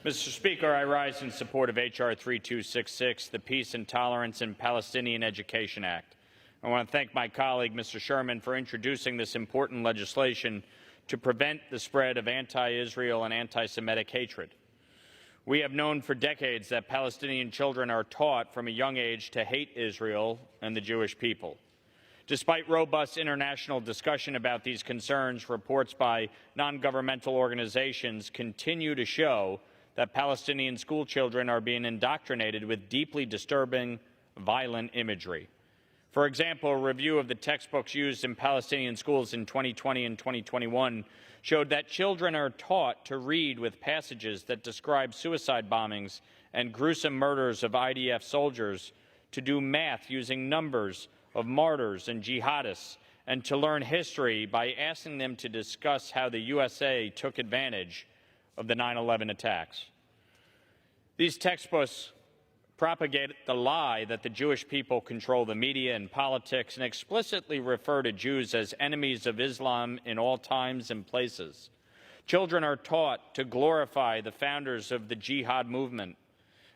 Mr. Speaker, I rise in support of H.R. 3266, the Peace and Tolerance in Palestinian Education Act. I want to thank my colleague, Mr. Sherman, for introducing this important legislation to prevent the spread of anti-Israel and anti-Semitic hatred. We have known for decades that Palestinian children are taught from a young age to hate Israel and the Jewish people. Despite robust international discussion about these concerns, reports by non-governmental organizations continue to show that Palestinian school children are being indoctrinated with deeply disturbing, violent imagery. For example, a review of the textbooks used in Palestinian schools in 2020 and 2021 showed that children are taught to read with passages that describe suicide bombings and gruesome murders of IDF soldiers, to do math using numbers of martyrs and jihadists, and to learn history by asking them to discuss how the USA took advantage of the 9/11 attacks. These textbooks propagate the lie that the Jewish people control the media and politics, and explicitly refer to Jews as enemies of Islam in all times and places. Children are taught to glorify the founders of the jihad movement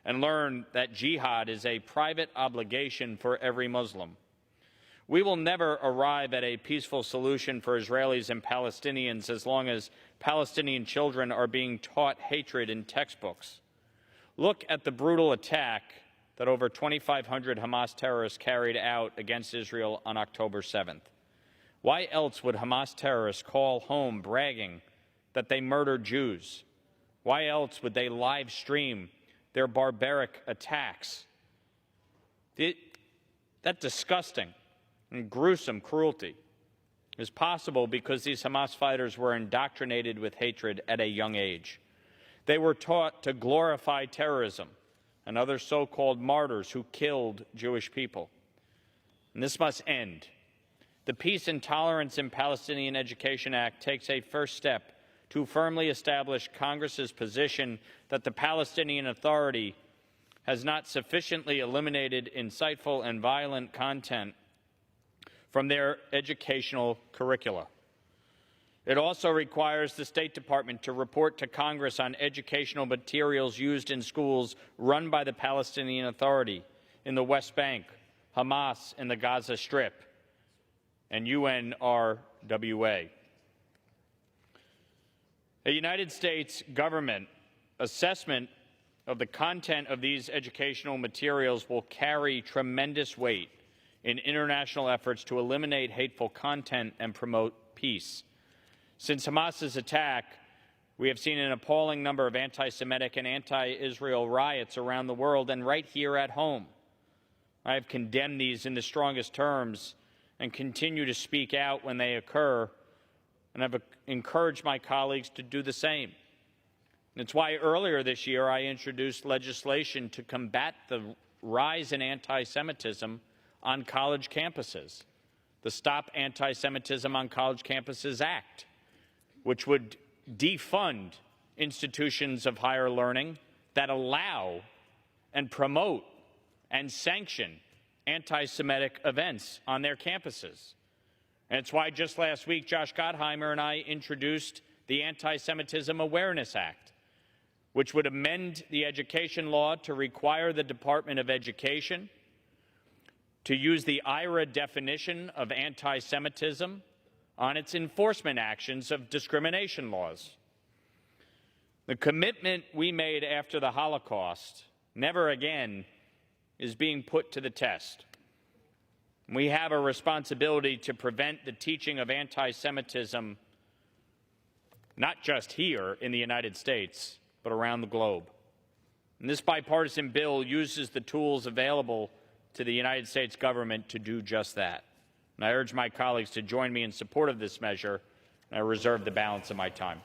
and learn that jihad is a private obligation for every Muslim. We will never arrive at a peaceful solution for Israelis and Palestinians as long as Palestinian children are being taught hatred in textbooks. Look at the brutal attack that over 2,500 Hamas terrorists carried out against Israel on October 7th. Why else would Hamas terrorists call home bragging that they murdered Jews? Why else would they live stream their barbaric attacks? That disgusting and gruesome cruelty is possible because these Hamas fighters were indoctrinated with hatred at a young age. They were taught to glorify terrorism and other so-called martyrs who killed Jewish people. And this must end. The Peace and Tolerance in Palestinian Education Act takes a first step to firmly establish Congress's position that the Palestinian Authority has not sufficiently eliminated insightful and violent content from their educational curricula. It also requires the State Department to report to Congress on educational materials used in schools run by the Palestinian Authority in the West Bank, Hamas in the Gaza Strip, and UNRWA. A United States government assessment of the content of these educational materials will carry tremendous weight in international efforts to eliminate hateful content and promote peace. Since Hamas's attack, we have seen an appalling number of anti-Semitic and anti-Israel riots around the world and right here at home. I have condemned these in the strongest terms and continue to speak out when they occur, and I've encouraged my colleagues to do the same. And it's why earlier this year I introduced legislation to combat the rise in anti-Semitism on college campuses, the Stop Anti-Semitism on College Campuses Act, which would defund institutions of higher learning that allow and promote and sanction anti-Semitic events on their campuses. And it's why just last week Josh Gottheimer and I introduced the Anti-Semitism Awareness Act, which would amend the education law to require the Department of Education to use the IRA definition of anti-Semitism on its enforcement actions of discrimination laws. The commitment we made after the Holocaust, never again, is being put to the test. We have a responsibility to prevent the teaching of anti-Semitism, not just here in the United States, but around the globe. And this bipartisan bill uses the tools available to the United States government to do just that. And I urge my colleagues to join me in support of this measure, and I reserve the balance of my time.